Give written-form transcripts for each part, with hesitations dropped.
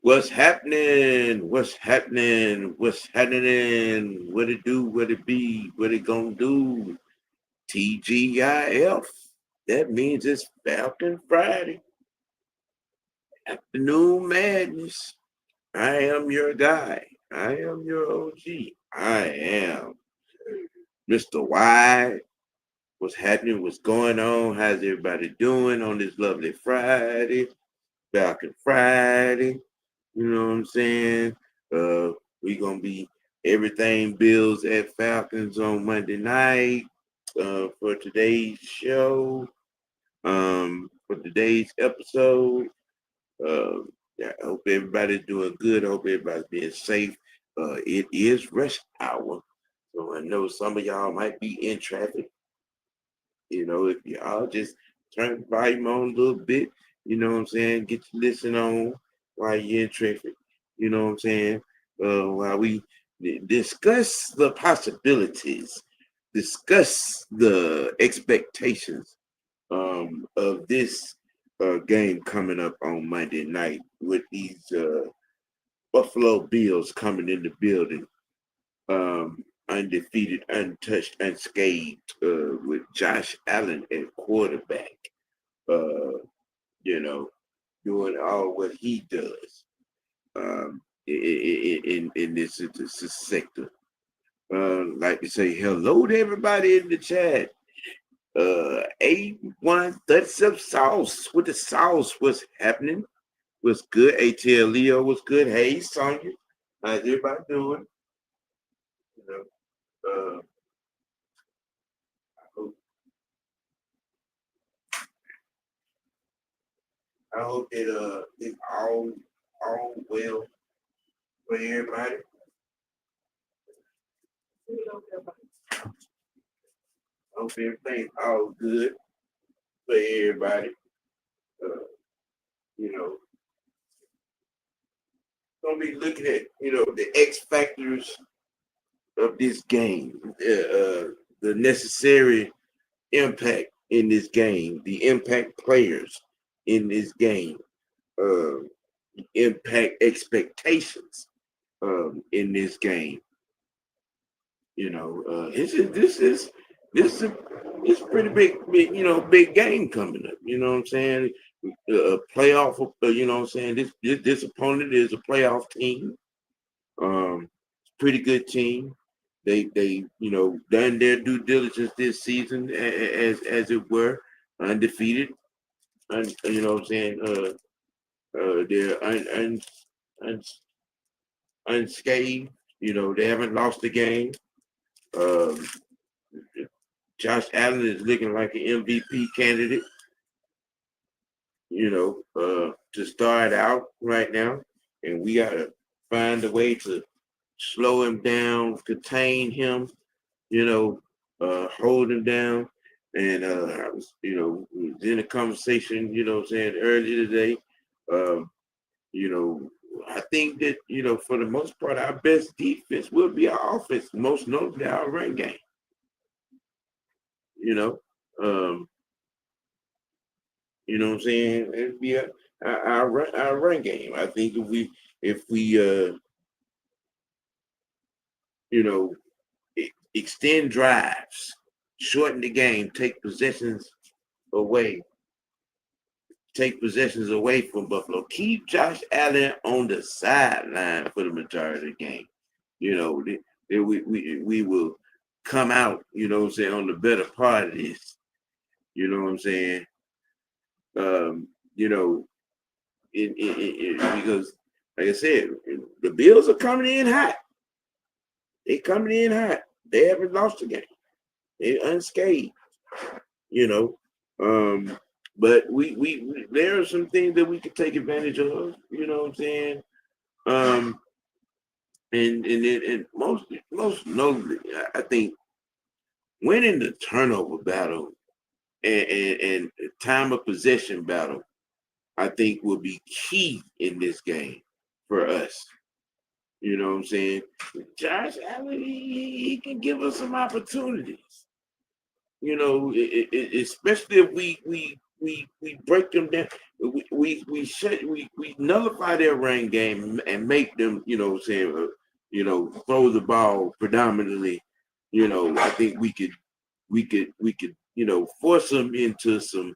What's happening? What's happening? What's happening? What it do? What it be? What it gonna do? TGIF. That means it's Falcon Friday. Afternoon madness. I am your guy. I am your OG. I am Mr. Y. What's happening? What's going on? How's everybody doing on this lovely Friday? Falcon Friday. You know what I'm saying? We gonna be everything Bills at Falcons on Monday night for today's show. For today's episode. Yeah, I hope everybody's doing good. I hope everybody's being safe. It is rush hour, so I know some of y'all might be in traffic. You know, if y'all just turn the volume on a little bit, you know what I'm saying? Get your listen on while you're in traffic. You know what I'm saying? While we discuss the possibilities, discuss the expectations of this game coming up on Monday night with these Buffalo Bills coming in the building. Undefeated, untouched, unscathed, with Josh Allen at quarterback. Uh, you know, doing all what he does in this sector. Like to say hello to everybody in the chat. A1 37 sauce with the sauce. What's happening? What's good? ATL Leo was good. Hey Sonya, how's everybody doing? You know, I hope that it's all well for everybody. I hope everything's all good for everybody. Uh, you know, gonna be looking at the X factors of this game, the necessary impact in this game, the impact players in this game, uh, impact expectations in this game. This is it's a pretty big game coming up. You know what I'm saying? A playoff. You know what I'm saying? This opponent is a playoff team. Pretty good team. They done their due diligence this season as it were, undefeated. You know what I'm saying? They're un, unscathed. They haven't lost the game. Um, Josh Allen is looking like an MVP candidate. To start out right now, and we gotta find a way to slow him down, contain him. Hold him down. And I was in a conversation, saying earlier today. Um, I think that, for the most part, our best defense will be our offense, most notably our run game. You know, um, you know what I'm saying? It'd be our run game. I think if we you know extend drives, shorten the game, away, take possessions away from Buffalo. Keep Josh Allen on the sideline for the majority of the game. We will come out, on the better part of this. You know what I'm saying? Um, you know, because, like I said, the Bills are coming in hot. They coming in hot. They haven't lost a game. They're unscathed. You know, but we there are some things that we could take advantage of. You know what I'm saying? Um, and most notably, I think winning the turnover battle and time of possession battle, I think will be key in this game for us. You know what I'm saying? Josh Allen, he can give us some opportunities. Especially if we break them down. we nullify their run game and make them, throw the ball predominantly. I think we could force them into some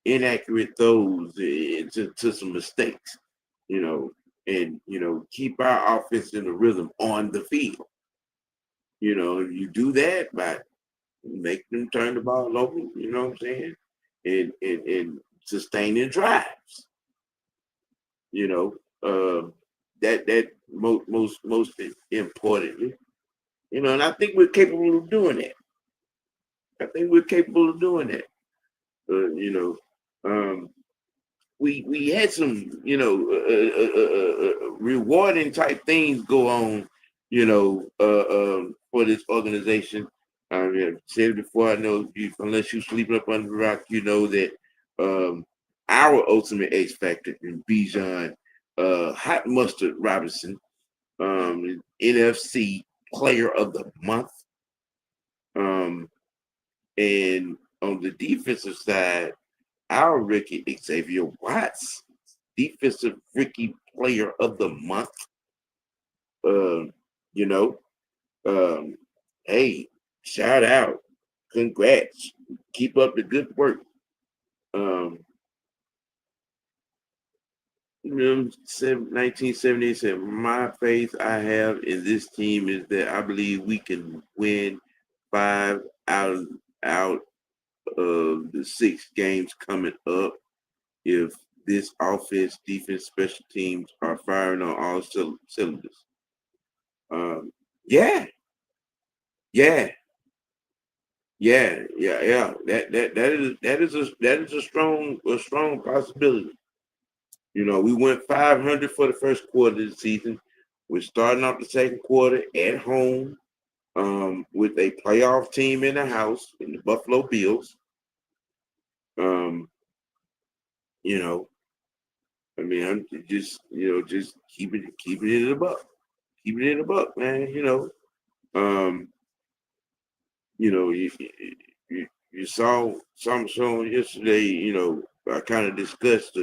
inaccurate throws, into some mistakes, and keep our offense in the rhythm on the field. You do that by make them turn the ball over, you know what I'm saying? And sustaining drives, you know. That most importantly, and I think we're capable of doing that. I think we're capable of doing that. Um, we had some rewarding type things go on, for this organization. I've said it before. I know unless you sleep up under the rock, you know that our ultimate X factor in Bijan, Hot Mustard Robinson, NFC Player of the Month, and on the defensive side, our rookie Xavier Watts, defensive rookie player of the month. Um, you know, um, hey, shout out, congrats, keep up the good work. Um, 1978 said, my faith I have in this team is that I believe we can win five out of the 6 games coming up if this offense, defense, special teams are firing on all cylinders. Yeah, yeah, yeah. That is a strong possibility. We went 500 for the first quarter of the season. We're starting off the second quarter at home, with a playoff team in the house in the Buffalo Bills. Um, you know, I mean, I'm just keeping it in the buck. Keep it in the buck, man. Um, you saw some shown yesterday. I kind of discussed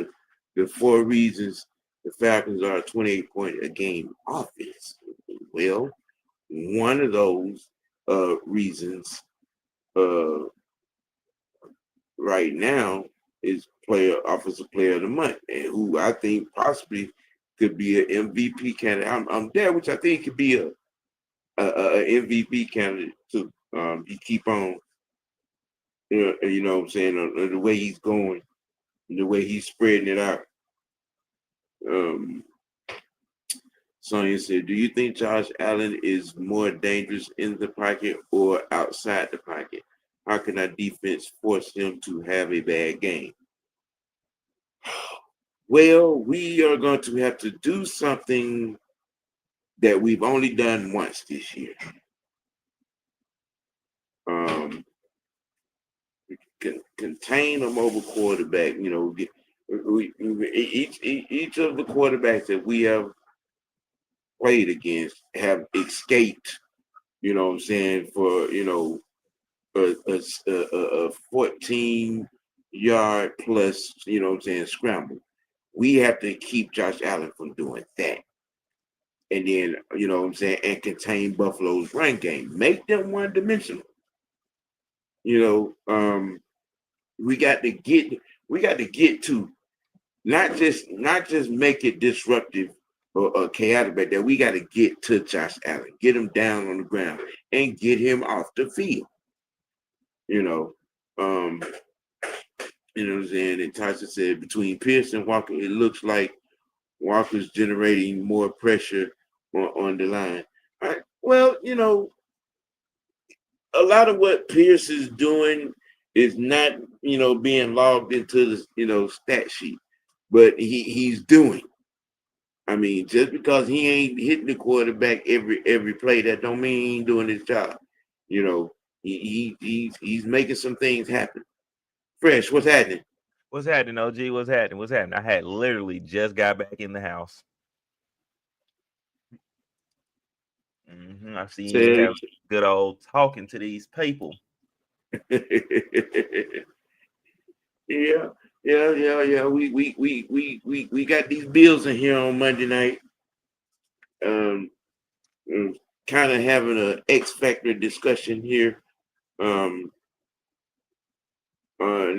the 4 reasons the Falcons are a 28-point a game offense. Well, one of those reasons uh, right now is offensive player of the month, and who I think possibly could be an MVP candidate. I'm there, which I think could be a MVP candidate too. He keep on, you know what I'm saying, the way he's going, the way he's spreading it out. Sonya said, do you think Josh Allen is more dangerous in the pocket or outside the pocket? How can our defense force him to have a bad game? Well, we are going to have to do something that we've only done once this year. Contain a mobile quarterback. Each of the quarterbacks that we have played against have escaped. You know what I'm saying, for a 14-yard plus. You know what I'm saying, scramble. We have to keep Josh Allen from doing that. And then, you know what I'm saying, and contain Buffalo's run game. Make them one-dimensional. We got to get to not just make it disruptive or chaotic, but that we got to get to Josh Allen, get him down on the ground, and get him off the field. You know what I'm saying? And Tyson said, between Pierce and Walker, it looks like Walker's generating more pressure on the line. All right. Well, a lot of what Pierce is doing is not, being logged into the, stat sheet, but he's doing. I mean, just because he ain't hitting the quarterback every play, that don't mean he ain't doing his job. He's making some things happen. Fresh, what's happening? What's happening, OG? What's happening? What's happening? I had literally just got back in the house. I seen you Said, have good old talking to these people. yeah. Yeah. We got these Bills in here on Monday night. Um, kind of having an X factor discussion here. And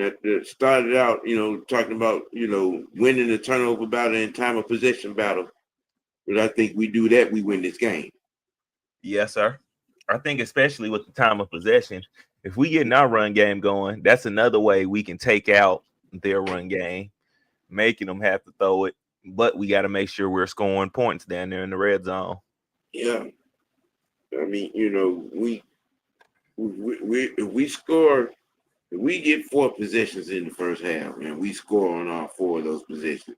that started out, talking about, winning the turnover battle and time of possession battle. But I think we do that, we win this game. Yes, sir. I think especially with the time of possession, if we get our run game going, that's another way we can take out their run game, making them have to throw it. But we got to make sure we're scoring points down there in the red zone. Yeah. I mean, if we score, if we get 4 possessions in the first half, and we score on all 4 of those possessions,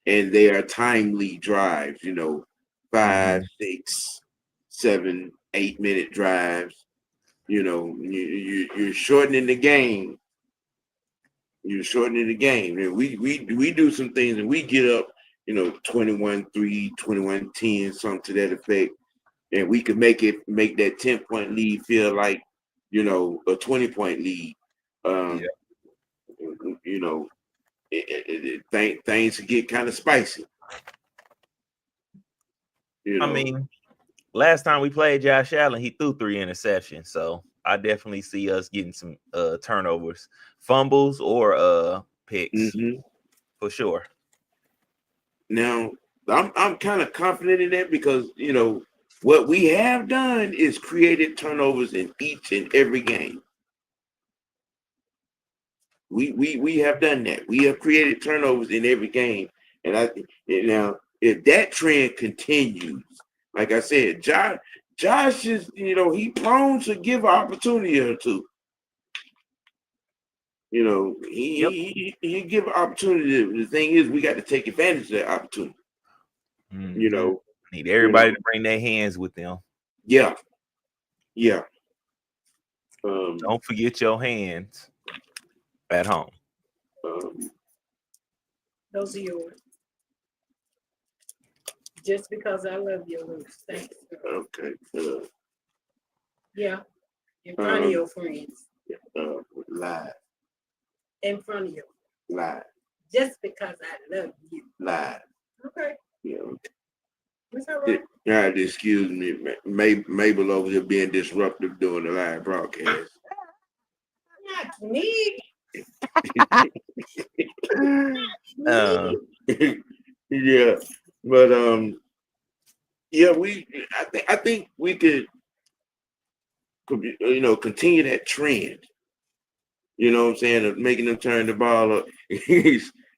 and they are timely drives, 5, 6, 7, 8-minute drives. You're shortening the game. You're shortening the game. And we do some things, and we get up, 21-3, 21-10, something to that effect. And we could make that 10-point lead feel like, a 20-point lead. Things get kind of spicy. I mean, last time we played Josh Allen, he threw 3 interceptions. So I definitely see us getting some turnovers, fumbles, or picks for sure. Now, I'm kind of confident in that because, what we have done is created turnovers in each and every game. We have done that. We have created turnovers in every game. And now if that trend continues, like I said, Josh is, he prone to give an opportunity or two. He give an opportunity. The thing is, we got to take advantage of that opportunity. Need everybody to bring their hands with them. Yeah. Don't forget your hands at home. Those are yours. Just because I love you, Luke. Thanks. Okay. Yeah. In front of your friends. Live. In front of you. Live. Just because I love you. Live. Okay. Yeah. That's all right. Yeah, excuse me, Mabel over here being disruptive during the live broadcast. Not me. Yeah, but I think we could, continue that trend. You know what I'm saying, of making them turn the ball up.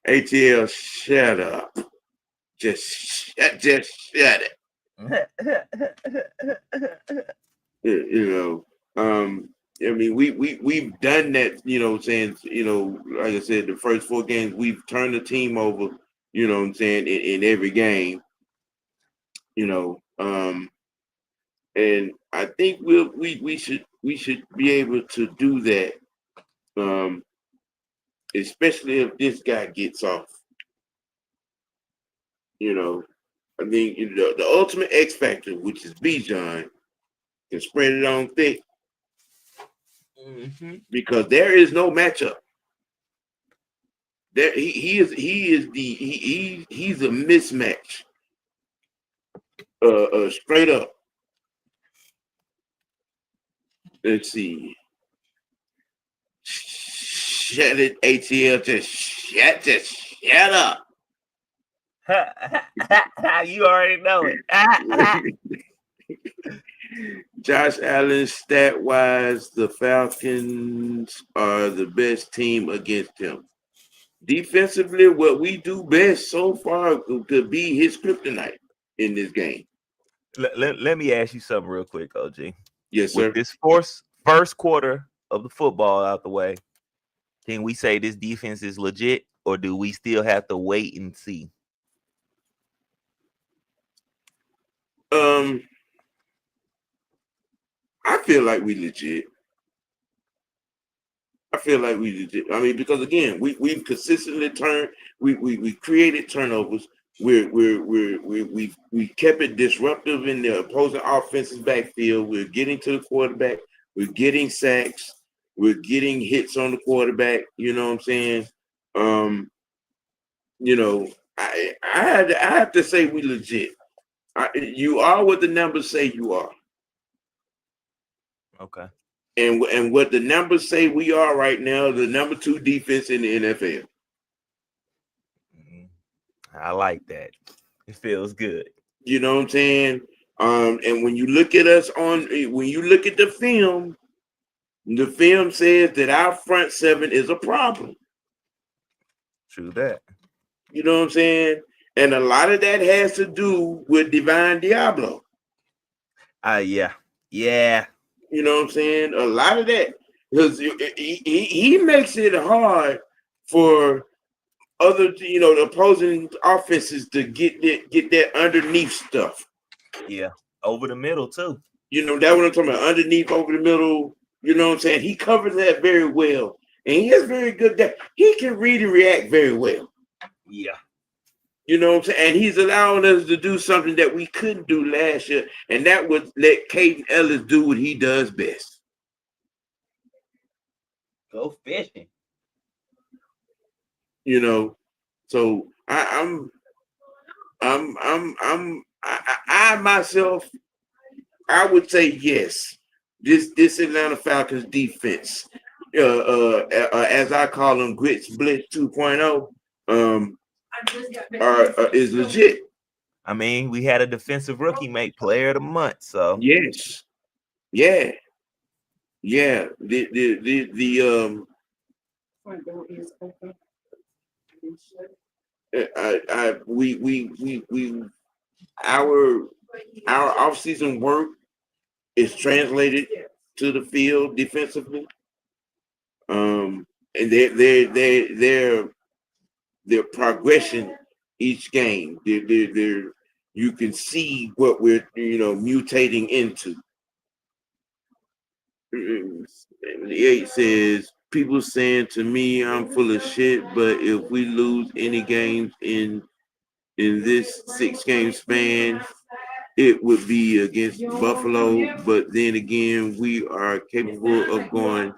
ATL, shut up. Just shut it. I mean, we've done that, like I said, the first 4 games, we've turned the team over, in every game, and I think we should be able to do that, especially if this guy gets off. I think the ultimate X factor, which is Bijan, can spread it on thick. Because there is no matchup. There he's a mismatch. Straight up. Let's see. Shut it, ATL. Just shut up. You already know it. Josh Allen, stat-wise, the Falcons are the best team against him. Defensively, what we do best so far could be his kryptonite in this game. Let me ask you something real quick, OG. Yes, sir. With this first quarter of the football out the way, can we say this defense is legit, or do we still have to wait and see? I feel like we legit. I mean, because again, we've consistently we created turnovers. We kept it disruptive in the opposing offense's backfield. We're getting to the quarterback. We're getting sacks. We're getting hits on the quarterback. You know what I'm saying? You know, I have to say we legit. You are what the numbers say you are. Okay. And what the numbers say we are right now, the number 2 defense in the NFL. I like that. It feels good. You know what I'm saying? And when you look at us when you look at the film says that our front seven is a problem. True that. You know what I'm saying? And a lot of that has to do with Divine Diablo. Yeah. Yeah. You know what I'm saying? A lot of that. Because he makes it hard for other, the opposing offenses to get that underneath stuff. Yeah. Over the middle, too. That what I'm talking about. Underneath, over the middle. You know what I'm saying? He covers that very well. And he is very good at that. He can read and react very well. Yeah. You know what I'm saying? And he's allowing us to do something that we couldn't do last year. And that would let Caden Ellis do what he does best. Go fishing. So I myself, I would say yes. This Atlanta Falcons defense, as I call them, Grits Blitz 2.0, is legit. I mean, we had a defensive rookie make player of the month, so yes, yeah. Our off-season work is translated to the field defensively. And their progression each game. You can see what we're mutating into. 8 says, people saying to me I'm full of shit, but if we lose any games in this 6-game span, it would be against Buffalo. But then again, we are capable of going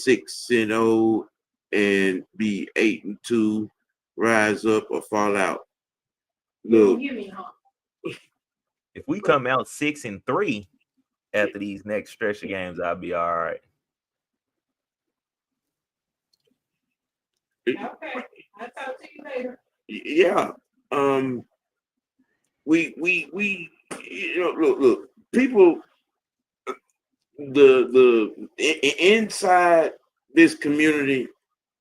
6-0 and be 8-2, rise up or fall out. Look, if we come out 6-3 after these next stretch of games, I'll be all right. Okay, I'll talk to you later. Yeah. We look, people, the inside this community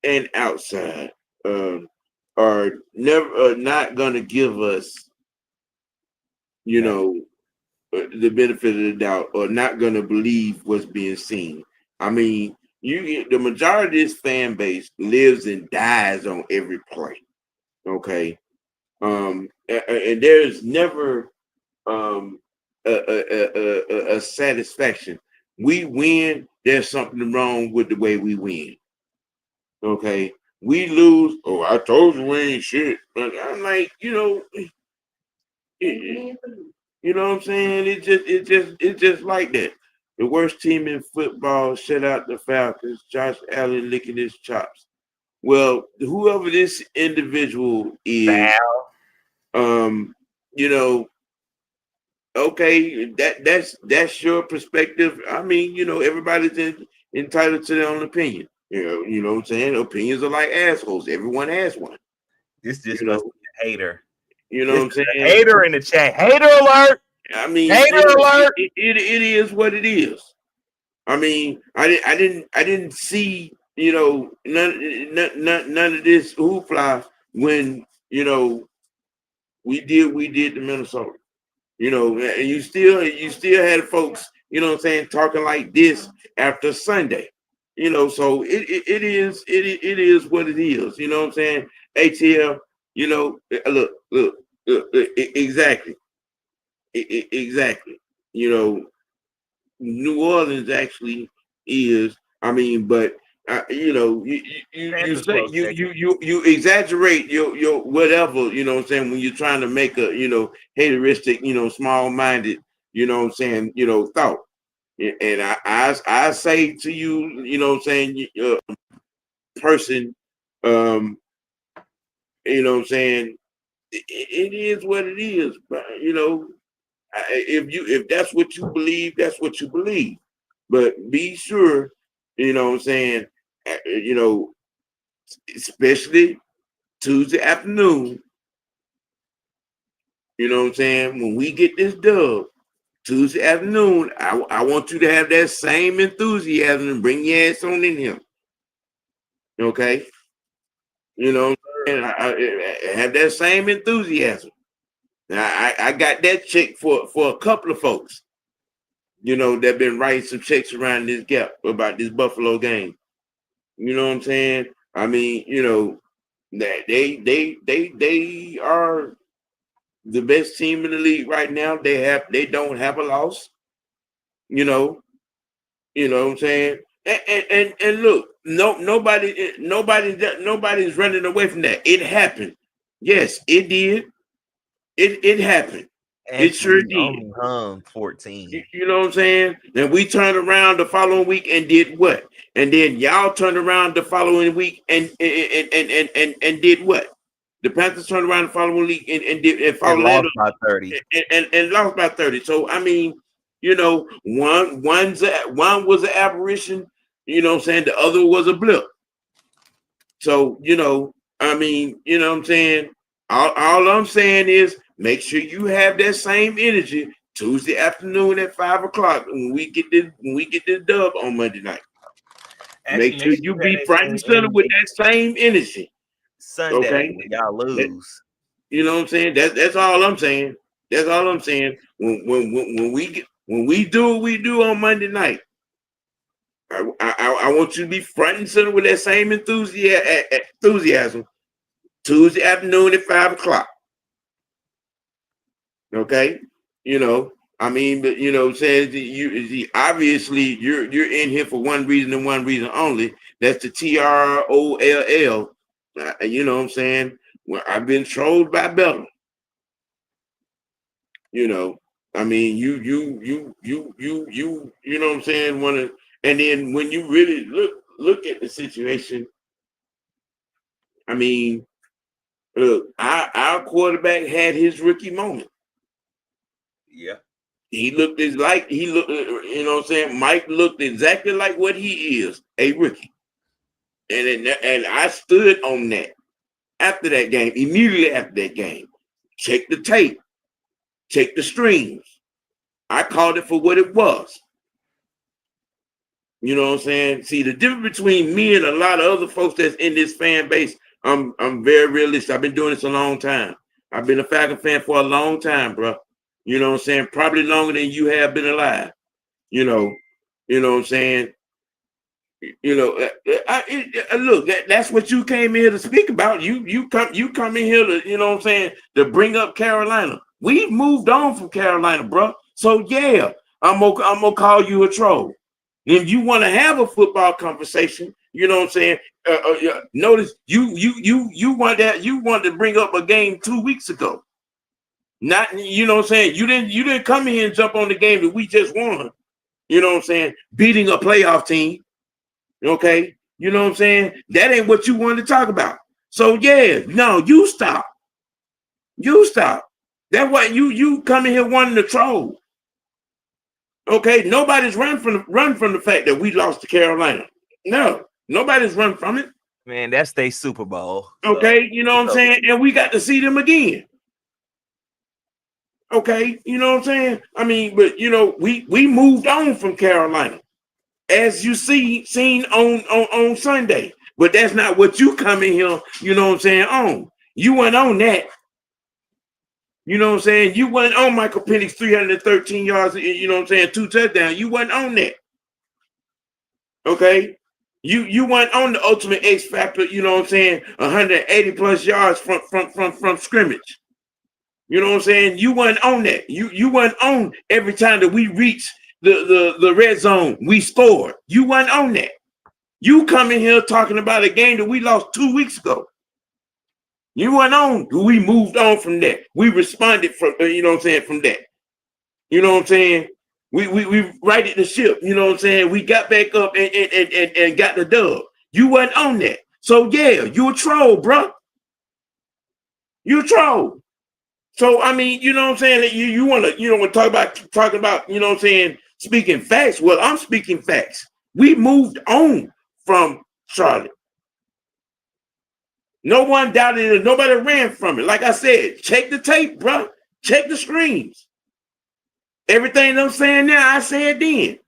and outside are not gonna give us the benefit of the doubt, or not gonna believe what's being seen. I mean, the majority of this fan base lives and dies on every play. Okay. And there's never a satisfaction. We win, there's something wrong with the way we win. Okay. We lose, oh, I told you we ain't shit. But I'm like, you know what I'm saying? It's just like that. The worst team in football shut out the Falcons. Josh Allen licking his chops. Well, whoever this individual is, okay, that's your perspective. I mean, everybody's entitled to their own opinion. You know what I'm saying? Opinions are like assholes. Everyone has one. This just must be a hater. You know what I'm saying? Hater in the chat. Hater alert. I mean, hater alert. It is what it is. I mean, I didn't see none of this hoopla when we did the Minnesota. And you still had folks, what I'm saying, talking like this after Sunday. So it is what it is. You know what I'm saying? ATL, look, exactly. Exactly. New Orleans actually is. I mean, but you say you exaggerate your whatever. You know what I'm saying, when you're trying to make a hateristic, small-minded, what I'm saying, thought. And I say to you, what I'm saying, person, You know what I'm saying? It is what it is. But you know, if that's what you believe, that's what you believe. But be sure, you know what I'm saying, you know, especially Tuesday afternoon, you know what I'm saying, when we get this dub, Tuesday afternoon, I want you to have that same enthusiasm and bring your ass on in here. Okay? You know what I'm saying? I have that same enthusiasm. Now, I got that check for a couple of folks, you know, that been writing some checks around this gap about this Buffalo game. You know what I'm saying? I mean, you know, that they are the best team in the league right now. They don't have a loss. You know what I'm saying? And look, nobody's running away from that. It happened. Yes, it did. It happened. It sure Actually, did. only hung 14. You know what I'm saying? And we turned around the following week and did what? And then y'all turned around the following week and did what? The Panthers turned around the following week and did and And followed that lost up by 30. and lost by 30. So I mean, you know, one was an aberration, you know what I'm saying? The other was a blip. So, you know, I mean, you know what I'm saying? All I'm saying is make sure you have that same energy Tuesday afternoon at 5:00 when we get this dub on Monday night. Actually, Make sure you have be that front same and center with energy that same energy. Sunday Okay. when y'all lose. You know what I'm saying? That's all I'm saying. That's all I'm saying. When we do what we do on Monday night, I want you to be front and center with that same enthusiasm Tuesday afternoon at 5:00. Okay, you know, I mean, but you know, says obviously you're in here for one reason and one reason only. That's the TROLL. You know what I'm saying? Well, I've been trolled by Bella. You know, I mean, you know what I'm saying? And then when you really look at the situation, I mean, look, our quarterback had his rookie moment. Yeah. He looked you know what I'm saying? Mike looked exactly like what he is, a rookie. And I stood on that after that game, immediately after that game. Check the tape, check the streams. I called it for what it was. You know what I'm saying? See, the difference between me and a lot of other folks that's in this fan base, I'm very realistic. I've been doing this a long time. I've been a Falcon fan for a long time, bro. You know what I'm saying? Probably longer than you have been alive. You know what I'm saying? You know, look, that's what you came here to speak about. You come in here to, you know what I'm saying, to bring up Carolina. We've moved on from Carolina, bro. So yeah, I'm gonna call you a troll. If you want to have a football conversation, you know what I'm saying. Notice you wanted to bring up a game 2 weeks ago. Not, you know what I'm saying. You didn't come here and jump on the game that we just won. You know what I'm saying, beating a playoff team. Okay, you know what I'm saying? That ain't what you wanted to talk about. So yeah, no, you stop. You stop. That's why you come in here wanting to troll. Okay, nobody's run from the fact that we lost to Carolina. No, nobody's run from it. Man, that's their Super Bowl. Okay, you know what I'm saying? And we got to see them again. Okay, you know what I'm saying? I mean, but you know, we moved on from Carolina, as you seen on Sunday. But that's not what you come in here, you know what I'm saying, on. You went on that. You know what I'm saying? You went on Michael Penix 313 yards, you know what I'm saying, 2 touchdowns. You went on that. Okay? You went on the ultimate X factor, you know what I'm saying, 180 plus yards from scrimmage. You know what I'm saying? You went on that. You went on every time that we reached the red zone, we scored. You went on that. You come in here talking about a game that we lost 2 weeks ago. You went on. We moved on from that. We responded from, you know what I'm saying, from that. You know what I'm saying? We righted the ship. You know what I'm saying? We got back up and got the dub. You went on that. So yeah, you a troll, bro. You troll. So I mean, you know what I'm saying? That you want to talking about, you know what I'm saying, speaking facts. Well, I'm speaking facts. We moved on from Charlotte. No one doubted it. Nobody ran from it. Like I said, check the tape, bro. Check the screens. Everything I'm saying now, I said then.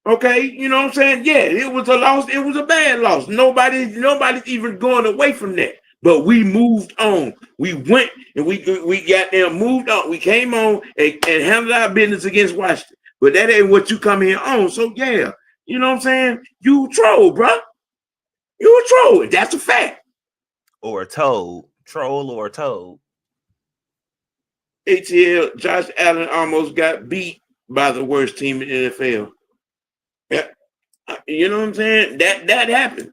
Okay, you know what I'm saying? Yeah, it was a loss. It was a bad loss. Nobody's even going away from that. But we moved on. We went and we got there, moved on. We came on and handled our business against Washington. But that ain't what you come here on. So yeah, you know what I'm saying? You troll, bro. You a troll. That's a fact. Or a toad. Troll or a toad. ATL, Josh Allen almost got beat by the worst team in the NFL. Yeah. You know what I'm saying? That happened.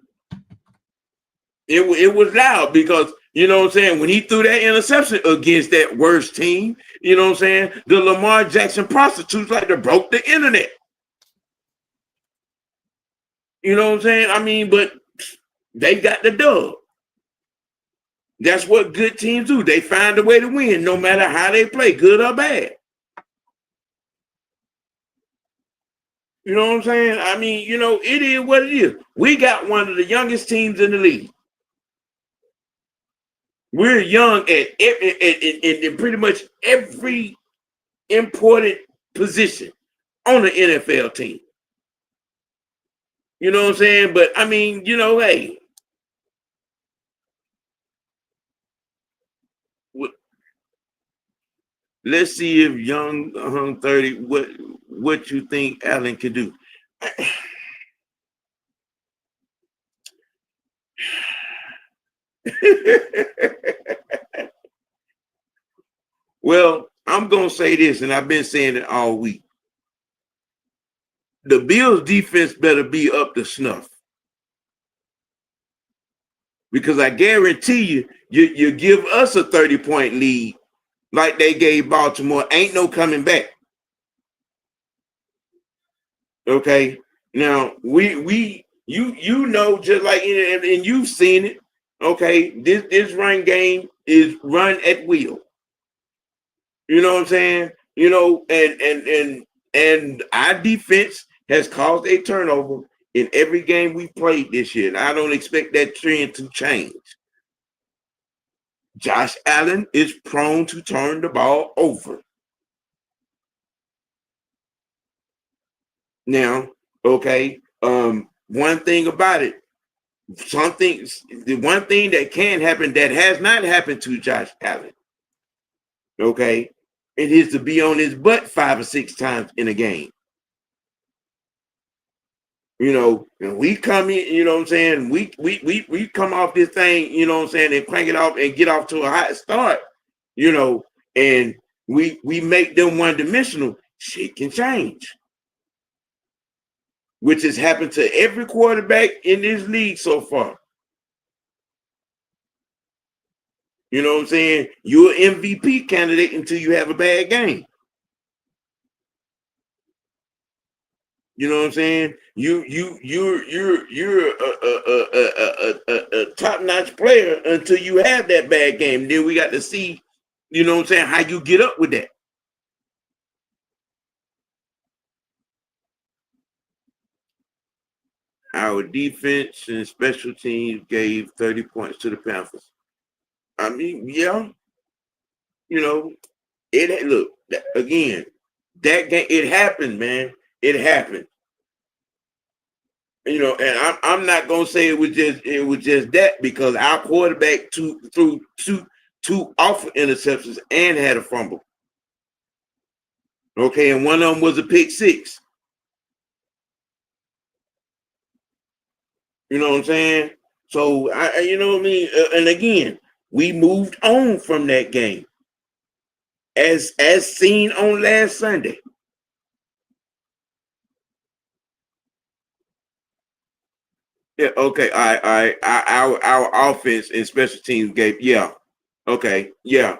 It was loud because, you know what I'm saying, when he threw that interception against that worst team, you know what I'm saying, the Lamar Jackson prostitutes like to broke the internet. You know what I'm saying? I mean, but they got the dub. That's what good teams do. They find a way to win no matter how they play, good or bad. You know what I'm saying? I mean, you know, it is what it is. We got one of the youngest teams in the league. We're young in pretty much every important position on the NFL team. You know what I'm saying? But I mean, you know, hey, let's see if young 30 what you think Allen can do. Well, I'm gonna say this, and I've been saying it all week. The Bills defense better be up to snuff. Because I guarantee you give us a 30-point lead like they gave Baltimore, ain't no coming back. Okay. Now you know, just like and you've seen it. Okay, this run game is run at will. You know what I'm saying? You know, and our defense has caused a turnover in every game we played this year. And I don't expect that trend to change. Josh Allen is prone to turn the ball over. Now, okay, one thing about it, the one thing that can happen that has not happened to Josh Allen, okay, it is to be on his butt 5 or 6 times in a game. You know, and we come in, you know what I'm saying? We come off this thing, you know what I'm saying, and crank it off and get off to a hot start, you know, and we make them one-dimensional. Shit can change, which has happened to every quarterback in this league so far. You know what I'm saying? You're an MVP candidate until you have a bad game. You know what I'm saying? You're a top-notch player until you have that bad game. Then we got to see, you know what I'm saying, how you get up with that. Our defense and special teams gave 30 points to the Panthers. I mean, yeah, you know, look again. That game, it happened, man. It happened. You know, and I'm not gonna say it was just that, because our quarterback threw two awful interceptions and had a fumble. Okay, and one of them was a pick 6. You know what I'm saying? So you know what I mean. And again, we moved on from that game, as seen on last Sunday. Yeah. Okay. All right. Our offense and special teams gave. Yeah. Okay. Yeah.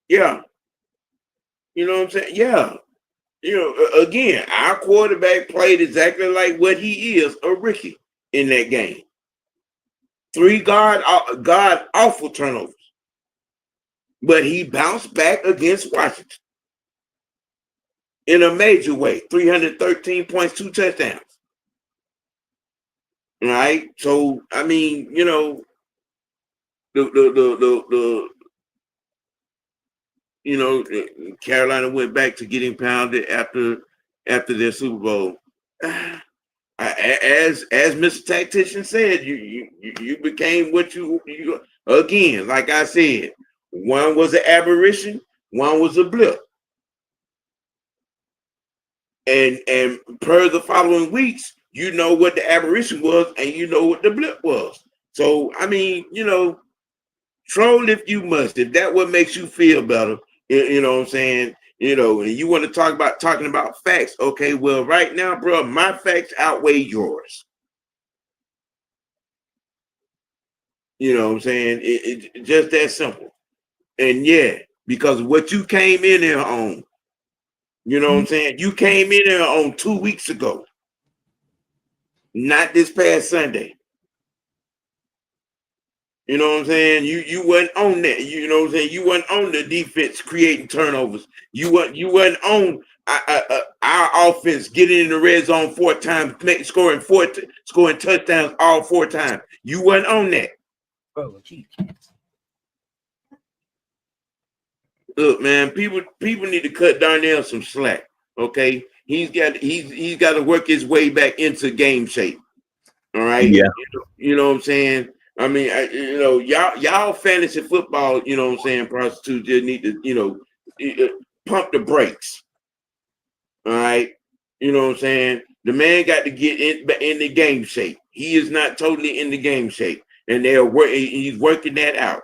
Yeah. You know what I'm saying? Yeah. You know, again, our quarterback played exactly like what he is, a rookie in that game. 3 god awful turnovers. But he bounced back against Washington in a major way. 313 points, 2 touchdowns. Right? So I mean, you know, the you know, Carolina went back to getting pounded after their Super Bowl. As Mr. Tactician said, you became what you again. Like I said, one was an aberration, one was a blip, and per the following weeks, you know what the aberration was, and you know what the blip was. So I mean, you know, troll if you must. If that what makes you feel better, you know what I'm saying? You know, and you want to talking about facts. Okay, well, right now, bro, my facts outweigh yours. You know what I'm saying? It just that simple. And yeah, because what you came in there on, you know what I'm saying? You came in there on 2 weeks ago, not this past Sunday. You know what I'm saying? You wasn't on that. You know what I'm saying? You wasn't on the defense creating turnovers. You wasn't on our offense getting in the red zone 4 times, scoring touchdowns all 4 times. You wasn't on that. Oh, geez. Look, man, people need to cut Darnell some slack. Okay, he's got to work his way back into game shape. All right. Yeah. You know what I'm saying? I mean, you know, y'all fantasy football, you know what I'm saying, prostitutes just need to, you know, pump the brakes. All right. You know what I'm saying? The man got to get in the game shape. He is not totally in the game shape. And he's working that out.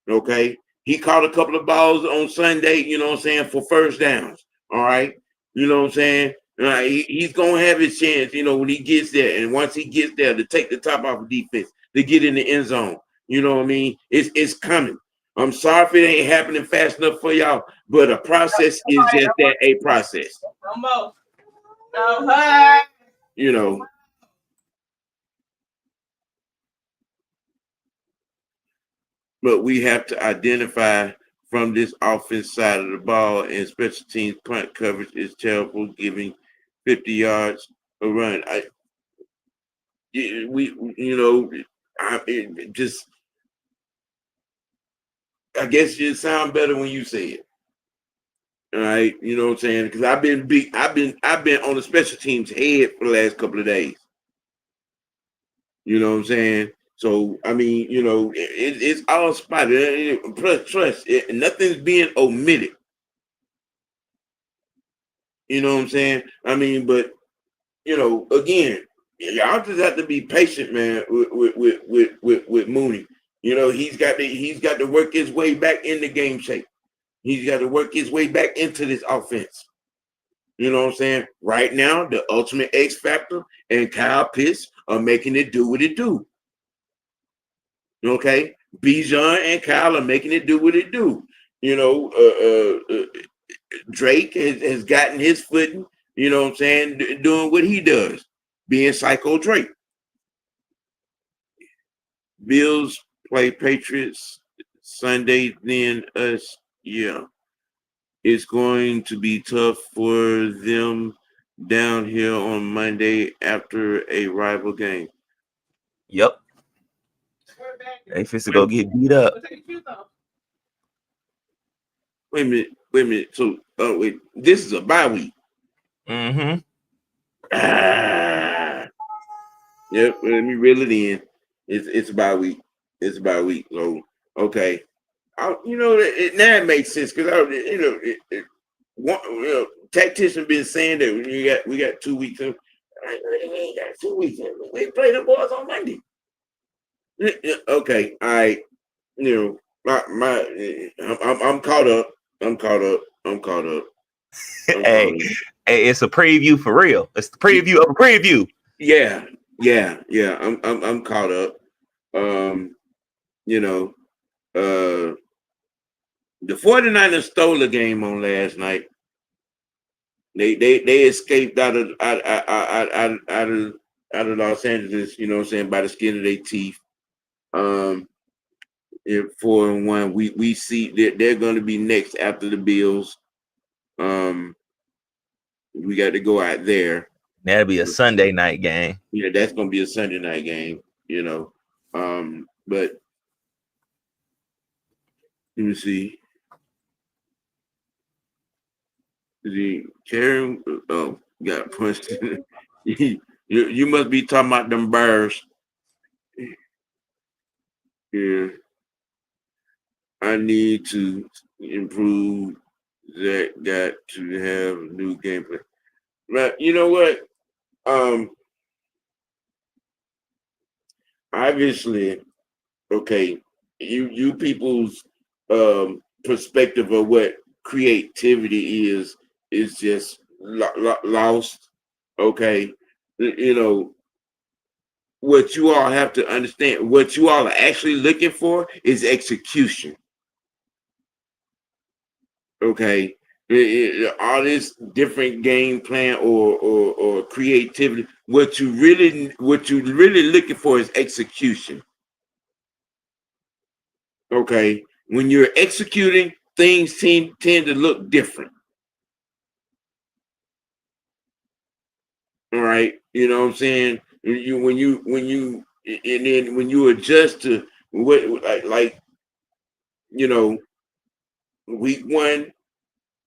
Okay. He caught a couple of balls on Sunday, you know what I'm saying, for first downs. All right. You know what I'm saying? He's going to have his chance, you know, when he gets there. And once he gets there, to take the top off of defense, to get in the end zone. You know what I mean? It's coming. I'm sorry if it ain't happening fast enough for y'all, but a process is just that, a process. You know. But we have to identify from this offense side of the ball, and special teams punt coverage is terrible, giving 50 yards a run. I guess it sound better when you say it. All right, you know what I'm saying? Because I've been on the special teams head for the last couple of days. You know what I'm saying? So I mean, you know, it's all spotted. Plus, trust, nothing's being omitted. You know what I'm saying? I mean, but you know, again, y'all just have to be patient, man, with Mooney. You know, he's got to work his way back in the game shape. He's got to work his way back into this offense. You know what I'm saying? Right now, the ultimate X factor and Kyle Pitts are making it do what it do. Okay, Bijan and Kyle are making it do what it do. You know, Drake has gotten his footing. You know what I'm saying? Doing what he does, being Psycho Drake. Bills play Patriots Sunday, then us. Yeah, it's going to be tough for them down here on Monday after a rival game. Yep. They fixed to go get beat up. Wait a minute. So, wait, this is a bye week. Mm-hmm. Yep. Let me reel it in. It's a bye week. It's a bye week. So, okay. You know, now it makes sense because tactician been saying that we got 2 weeks. We ain't got 2 weeks. We play the boys on Monday. Okay, all right. You know, I'm caught up. I'm caught up. Hey, it's a preview for real. It's the preview of a preview. Yeah. I'm caught up. You know, the 49ers stole a game on last night. They escaped out of Los Angeles, you know what I'm saying, by the skin of their teeth. In 4-1, we see that they're going to be next after the Bills. We got to go out there. That'll be a Sunday night game. Yeah, that's going to be a Sunday night game. But let me see. The Karen, got punched. you must be talking about them Bears. Yeah, I need to improve. That got to have a new gameplay. But you know what? Obviously, okay, you people's perspective of what creativity is just lost. Okay, what you all have to understand, what you all are actually looking for is execution. Okay, all this different game plan or creativity. What you really looking for is execution. Okay, when you're executing, things tend to look different. All right, you know what I'm saying? When you and then when you adjust to what like week 1.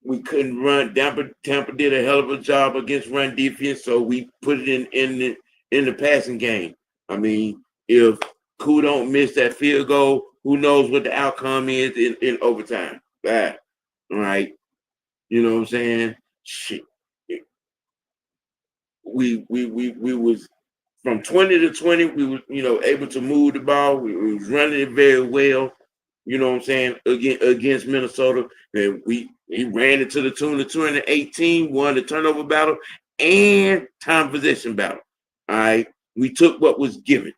We couldn't run. Tampa did a hell of a job against run defense, so we put it in the passing game. I mean, if Koo don't miss that field goal, who knows what the outcome is in overtime? All right, you know what I'm saying? Shit, we was from 20 to 20. We were able to move the ball. We was running it very well. You know what I'm saying? Against Minnesota, and he ran it to the tune of 218, won the turnover battle and time possession battle. All right, we took what was given.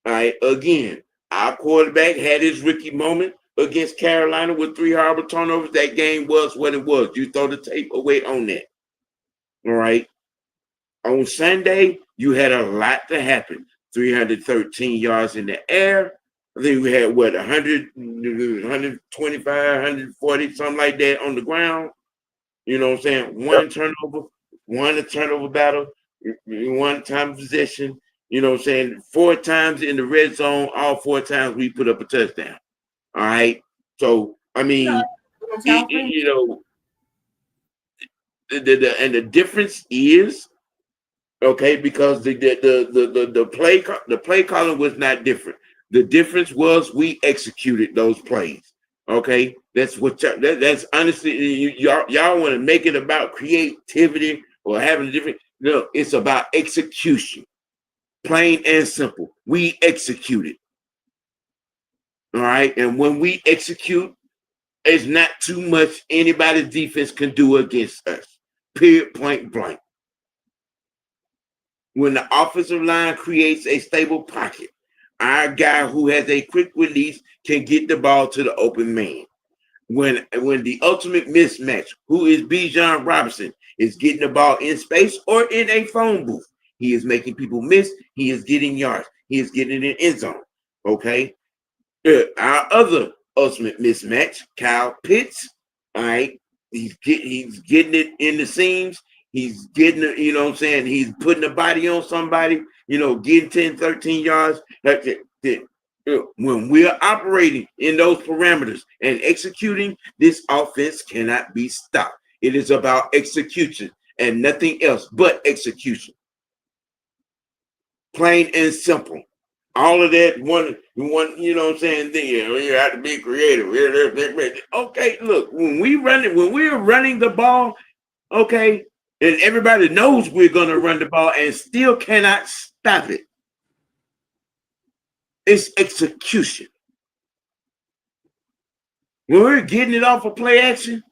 All right, again, our quarterback had his rookie moment against Carolina with 3 horrible turnovers. That game was what it was. You throw the tape away on that. All right. On Sunday, you had a lot to happen. 313 yards in the air. I think we had 100, 125, 140, something like that on the ground. You know what I'm saying? One turnover, one a turnover battle, one time possession. You know what I'm saying? 4 times in the red zone, all 4 times we put up a touchdown. All right. So I mean, the difference is okay because the play calling was not different. The difference was we executed those plays. Okay, that's what that's honestly y'all want to make it about creativity or having a different. No, it's about execution. Plain and simple. We executed. All right, and when we execute, it's not too much anybody's defense can do against us. Period. Point blank. When the offensive line creates a stable pocket, our guy who has a quick release can get the ball to the open man. When the ultimate mismatch, who is Bijan Robinson, is getting the ball in space or in a phone booth, he is making people miss. He is getting yards. He is getting in end zone. Okay. Our other ultimate mismatch, Kyle Pitts. All right. He's getting it in the seams. He's getting it, you know what I'm saying? He's putting a body on somebody, getting 10, 13 yards. When we're operating in those parameters and executing, this offense cannot be stopped. It is about execution and nothing else but execution. Plain and simple. All of that one, you know what I'm saying? You have to be creative. Okay, look, when we're running the ball, okay, and everybody knows we're gonna run the ball and still cannot stop it. It's execution. When we're getting it off of play action,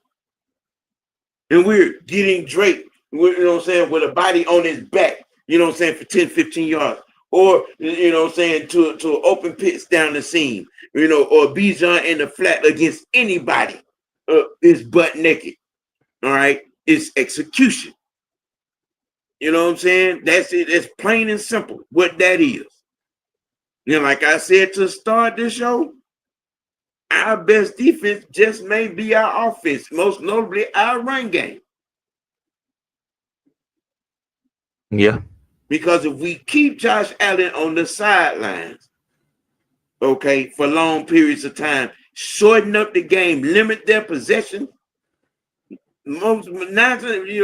and we're getting Drake, you know what I'm saying, with a body on his back, you know what I'm saying, for 10, 15 yards. Or, you know what I'm saying, to open pits down the seam, or Bijan in the flat against anybody is butt naked. All right. It's execution. You know what I'm saying? That's it. It's plain and simple what that is. You know, like I said to start this show, our best defense just may be our offense, most notably our run game. Yeah. Because if we keep Josh Allen on the sidelines, okay, for long periods of time, shorten up the game, limit their possession, most majority,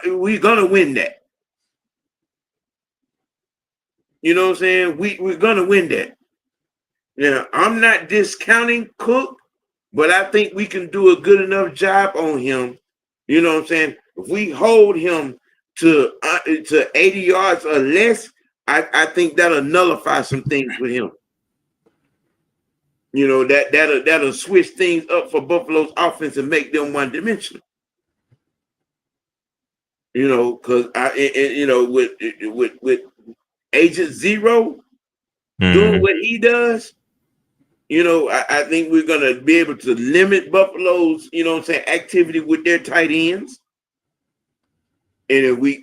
we're gonna win that. You know what I'm saying? We're gonna win that. Yeah, I'm not discounting Cook, but I think we can do a good enough job on him. You know what I'm saying? If we hold him to 80 yards or less, I think that'll nullify some things with him. You know, that'll switch things up for Buffalo's offense and make them one-dimensional. You know, because with Agent Zero doing what he does, you know, I think we're gonna be able to limit Buffalo's, you know what I'm saying, activity with their tight ends. And if we